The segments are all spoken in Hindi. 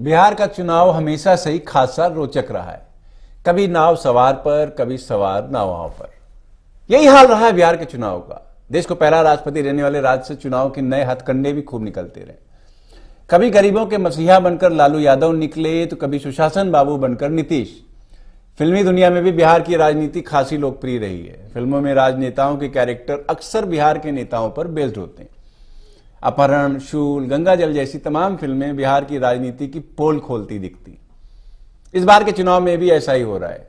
बिहार का चुनाव हमेशा से ही खासा रोचक रहा है। कभी नाव सवार पर, कभी सवार नावाओं पर। यही हाल रहा है बिहार के चुनाव का। देश को पहला राष्ट्रपति रहने वाले राज्य से चुनाव के नए हथकंडे भी खूब निकलते रहे। कभी गरीबों के मसीहा बनकर लालू यादव निकले, तो कभी सुशासन बाबू बनकर नीतीश। फिल्मी दुनिया में भी बिहार की राजनीति खासी लोकप्रिय रही है। फिल्मों में राजनेताओं के कैरेक्टर अक्सर बिहार के नेताओं पर बेस्ड होते हैं। अपहरण, शूल, गंगा जल जैसी तमाम फिल्में बिहार की राजनीति की पोल खोलती दिखती। इस बार के चुनाव में भी ऐसा ही हो रहा है।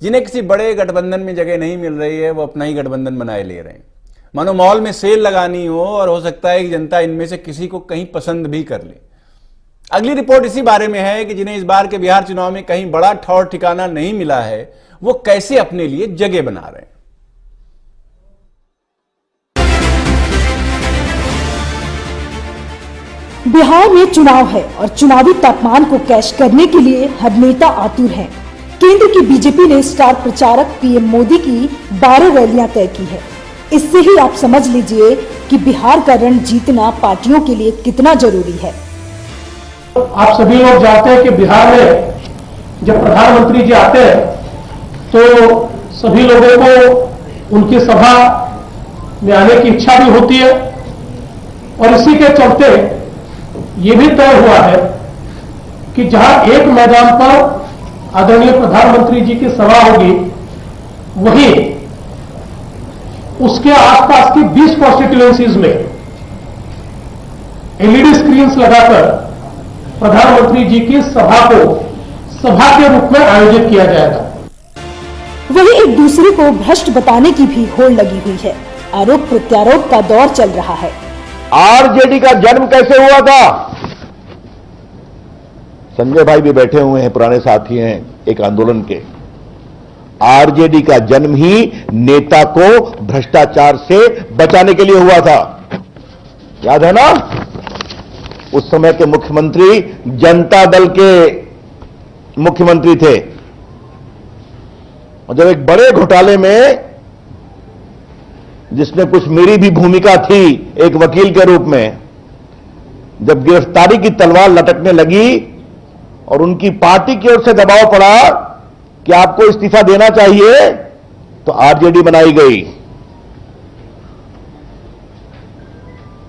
जिन्हें किसी बड़े गठबंधन में जगह नहीं मिल रही है, वो अपना ही गठबंधन बनाए ले रहे हैं। मानो मॉल में सेल लगानी हो और हो सकता है कि जनता इनमें से किसी को कहीं पसंद भी कर ले। अगली रिपोर्ट इसी बारे में है कि जिन्हें इस बार के बिहार चुनाव में कहीं बड़ा ठौर ठिकाना नहीं मिला है, वो कैसे अपने लिए जगह बना रहे हैं। बिहार में चुनाव है और चुनावी तापमान को कैश करने के लिए हर नेता आतुर है। केंद्र की बीजेपी ने स्टार प्रचारक पीएम मोदी की 12 रैलियां तय की है। इससे ही आप समझ लीजिए कि बिहार का रण जीतना पार्टियों के लिए कितना जरूरी है। आप सभी लोग जानते हैं कि बिहार में जब प्रधानमंत्री जी आते हैं तो सभी लोगों को उनकी सभा में आने की इच्छा भी होती है और इसी के चलते ये भी तय हुआ है कि जहां एक मैदान पर आदरणीय प्रधानमंत्री जी की सभा होगी, वहीं उसके आसपास की 20 कॉन्स्टिट्यूएंसीज में एलईडी स्क्रीन्स लगाकर प्रधानमंत्री जी की सभा को सभा के रूप में आयोजित किया जाएगा। वहीं एक दूसरे को भ्रष्ट बताने की भी होड़ लगी हुई है। आरोप प्रत्यारोप का दौर चल रहा है। आरजेडी का जन्म कैसे हुआ था? संजय भाई भी बैठे हुए हैं, पुराने साथी हैं एक आंदोलन के। आरजेडी का जन्म ही नेता को भ्रष्टाचार से बचाने के लिए हुआ था। याद है ना? उस समय के मुख्यमंत्री जनता दल के मुख्यमंत्री थे और जब एक बड़े घोटाले में, जिसमें कुछ मेरी भी भूमिका थी एक वकील के रूप में, जब गिरफ्तारी की तलवार लटकने लगी और उनकी पार्टी की ओर से दबाव पड़ा कि आपको इस्तीफा देना चाहिए, तो आरजेडी बनाई गई।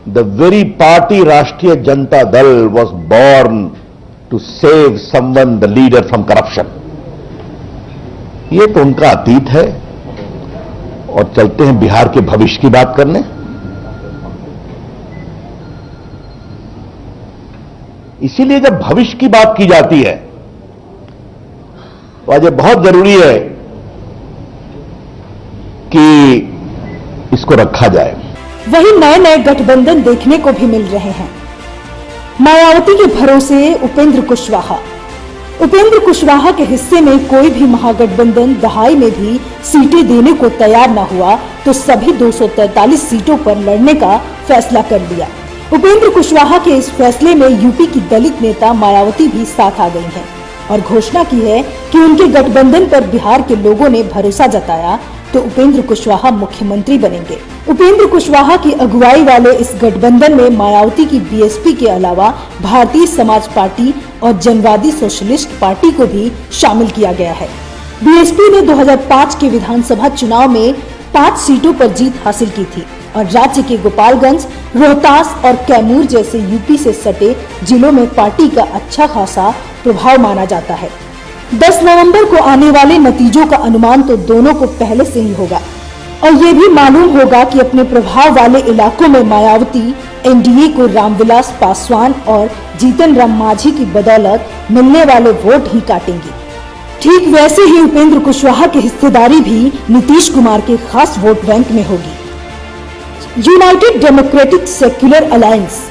The very party Rashtriya Janata Dal was born to save someone, the leader, from corruption. ये तो उनका अतीत है। और चलते हैं बिहार के भविष्य की बात करने। इसीलिए जब भविष्य की बात की जाती है तो आज ये बहुत जरूरी है कि इसको रखा जाए। वहीं नए नए गठबंधन देखने को भी मिल रहे हैं। मायावती के भरोसे उपेंद्र कुशवाहा। उपेंद्र कुशवाहा के हिस्से में कोई भी महागठबंधन दहाई में भी सीटें देने को तैयार न हुआ तो सभी 243 सीटों पर लड़ने का फैसला कर लिया। उपेंद्र कुशवाहा के इस फैसले में यूपी की दलित नेता मायावती भी साथ आ गई हैं और घोषणा की है कि उनके गठबंधन पर बिहार के लोगों ने भरोसा जताया तो उपेंद्र कुशवाहा मुख्यमंत्री बनेंगे। उपेंद्र कुशवाहा की अगुवाई वाले इस गठबंधन में मायावती की बीएसपी के अलावा भारतीय समाज पार्टी और जनवादी सोशलिस्ट पार्टी को भी शामिल किया गया है। बीएसपी ने 2005 के विधानसभा चुनाव में 5 सीटों पर जीत हासिल की थी और राज्य के गोपालगंज, रोहतास और कैमूर जैसे यूपी से सटे जिलों में पार्टी का अच्छा खासा प्रभाव माना जाता है। 10 नवंबर को आने वाले नतीजों का अनुमान तो दोनों को पहले से ही होगा और ये भी मालूम होगा कि अपने प्रभाव वाले इलाकों में मायावती एनडीए को रामविलास पासवान और जीतन राम मांझी की बदौलत मिलने वाले वोट ही काटेंगी। ठीक वैसे ही उपेंद्र कुशवाहा की हिस्सेदारी भी नीतीश कुमार के खास वोट बैंक में होगी। United Democratic Secular Alliance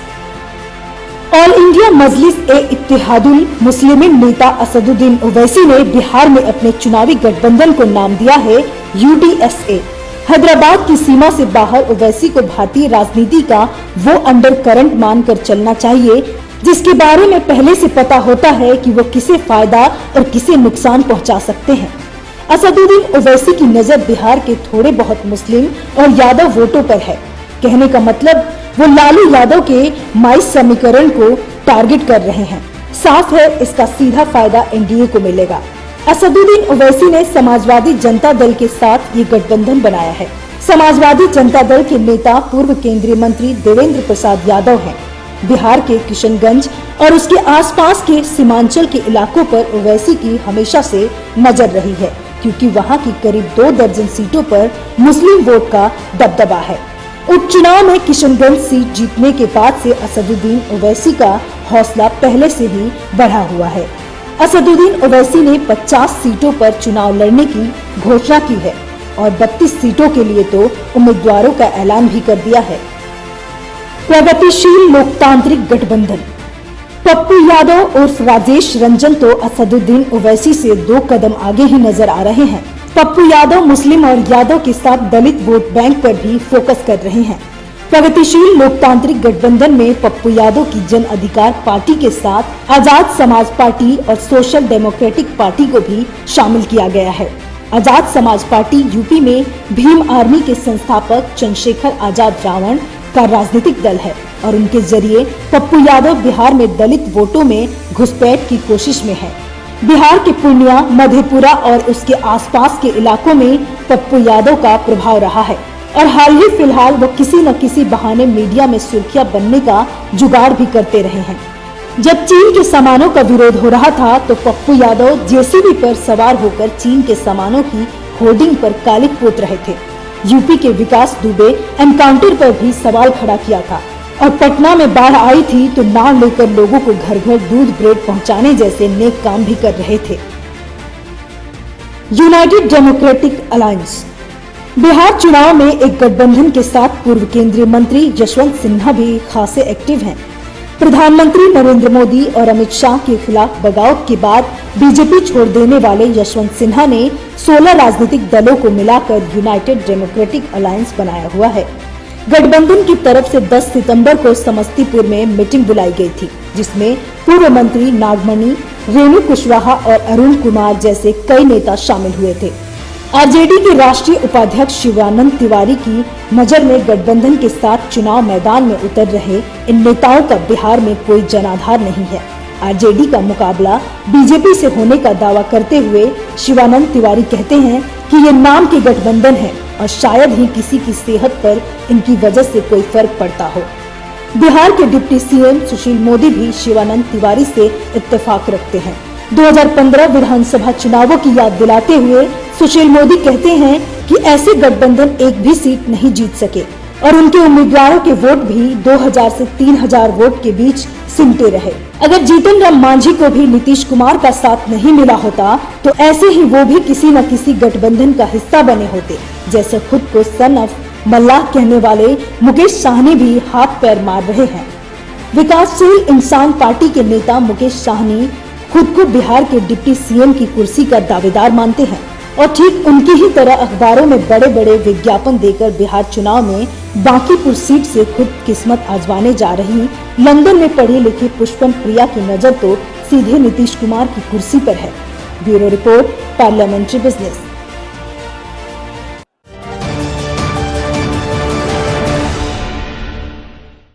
All India Majlis e Ittehadul Muslimeen नेता असदुद्दीन ओवैसी ने बिहार में अपने चुनावी गठबंधन को नाम दिया है यूडीएसए। हैदराबाद की सीमा से बाहर ओवैसी को भारतीय राजनीति का वो अंडर करंट मानकर चलना चाहिए जिसके बारे में पहले से पता होता है कि वो किसे फायदा और किसे नुकसान पहुंचा सकते हैं। असदुद्दीन ओवैसी की नजर बिहार के थोड़े बहुत मुस्लिम और यादव वोटों पर है। कहने का मतलब वो लालू यादव के 22 समीकरण को टारगेट कर रहे हैं। साफ है इसका सीधा फायदा एनडीए को मिलेगा। असदुद्दीन ओवैसी ने समाजवादी जनता दल के साथ ये गठबंधन बनाया है। समाजवादी जनता दल के नेता पूर्व केंद्रीय मंत्री देवेंद्र प्रसाद यादव हैं। बिहार के किशनगंज और उसके आसपास के सीमांचल के इलाकों पर ओवैसी की हमेशा से नजर रही है, क्योंकि वहां की करीब 2 दर्जन सीटों पर मुस्लिम वोट का दबदबा है। उपचुनाव में किशनगंज सीट जीतने के बाद से असदुद्दीन ओवैसी का हौसला पहले से ही बढ़ा हुआ है। असदुद्दीन ओवैसी ने 50 सीटों पर चुनाव लड़ने की घोषणा की है और 32 सीटों के लिए तो उम्मीदवारों का ऐलान भी कर दिया है। प्रगतिशील लोकतांत्रिक गठबंधन। पप्पू यादव उर्फ राजेश रंजन तो असदुद्दीन ओवैसी से 2 कदम आगे ही नजर आ रहे हैं। पप्पू यादव मुस्लिम और यादव के साथ दलित वोट बैंक पर भी फोकस कर रहे हैं। प्रगतिशील लोकतांत्रिक गठबंधन में पप्पू यादव की जन अधिकार पार्टी के साथ आजाद समाज पार्टी और सोशल डेमोक्रेटिक पार्टी को भी शामिल किया गया है। आजाद समाज पार्टी यूपी में भीम आर्मी के संस्थापक चंद्रशेखर आजाद रावण का राजनीतिक दल है और उनके जरिए पप्पू यादव बिहार में दलित वोटों में घुसपैठ की कोशिश में है। बिहार के पूर्णिया, मधेपुरा और उसके आसपास के इलाकों में पप्पू यादव का प्रभाव रहा है और हाल ही फिलहाल वो किसी न किसी बहाने मीडिया में सुर्खियां बनने का जुगाड़ भी करते रहे हैं। जब चीन के सामानों का विरोध हो रहा था तो पप्पू यादव जेसीबी पर सवार होकर चीन के सामानों की होर्डिंग पर कालिख पोत रहे थे। यूपी के विकास दुबे एनकाउंटर पर भी सवाल खड़ा किया था और पटना में बाढ़ आई थी तो नाव लेकर लोगों को घर घर दूध ब्रेड पहुंचाने जैसे नेक काम भी कर रहे थे। United democratic alliance. बिहार चुनाव में एक गठबंधन के साथ पूर्व केंद्रीय मंत्री यशवंत सिन्हा भी खासे एक्टिव हैं। प्रधानमंत्री नरेंद्र मोदी और अमित शाह के खिलाफ बगावत के बाद बीजेपी छोड़ देने वाले यशवंत सिन्हा ने 16 राजनीतिक दलों को मिलाकर यूनाइटेड डेमोक्रेटिक अलायंस बनाया हुआ है। गठबंधन की तरफ से 10 सितंबर को समस्तीपुर में मीटिंग बुलाई गई थी, जिसमें पूर्व मंत्री नागमणि, रेणु कुशवाहा और अरुण कुमार जैसे कई नेता शामिल हुए थे। आरजेडी के राष्ट्रीय उपाध्यक्ष शिवानंद तिवारी की नजर में गठबंधन के साथ चुनाव मैदान में उतर रहे इन नेताओं का बिहार में कोई जनाधार नहीं है। आरजेडी का मुकाबला बीजेपी से होने का दावा करते हुए शिवानंद तिवारी कहते हैं कि ये नाम के गठबंधन है और शायद ही किसी की सेहत पर इनकी वजह से कोई फर्क पड़ता हो। बिहार के डिप्टी सीएम सुशील मोदी भी शिवानंद तिवारी से इत्तेफाक रखते हैं। 2015 विधानसभा चुनावों की याद दिलाते हुए सुशील मोदी कहते हैं कि ऐसे गठबंधन एक भी सीट नहीं जीत सके और उनके उम्मीदवारों के वोट भी 2000 से 3000 वोट के बीच सिमटे रहे। अगर जीतन राम मांझी को भी नीतीश कुमार का साथ नहीं मिला होता तो ऐसे ही वो भी किसी न किसी गठबंधन का हिस्सा बने होते, जैसे खुद को सन ऑफ मल्लाह कहने वाले मुकेश साहनी भी हाथ पैर मार रहे हैं। विकासशील इंसान पार्टी के नेता मुकेश साहनी खुद को बिहार के डिप्टी सीएम की कुर्सी का दावेदार मानते हैं और ठीक उनकी ही तरह अखबारों में बड़े बड़े विज्ञापन देकर बिहार चुनाव में बांकीपुर सीट से खुद किस्मत आजमाने जा रही लंदन में पढ़ी लिखी पुष्पन प्रिया की नजर तो सीधे नीतीश कुमार की कुर्सी पर है। Bureau report, parliamentary business.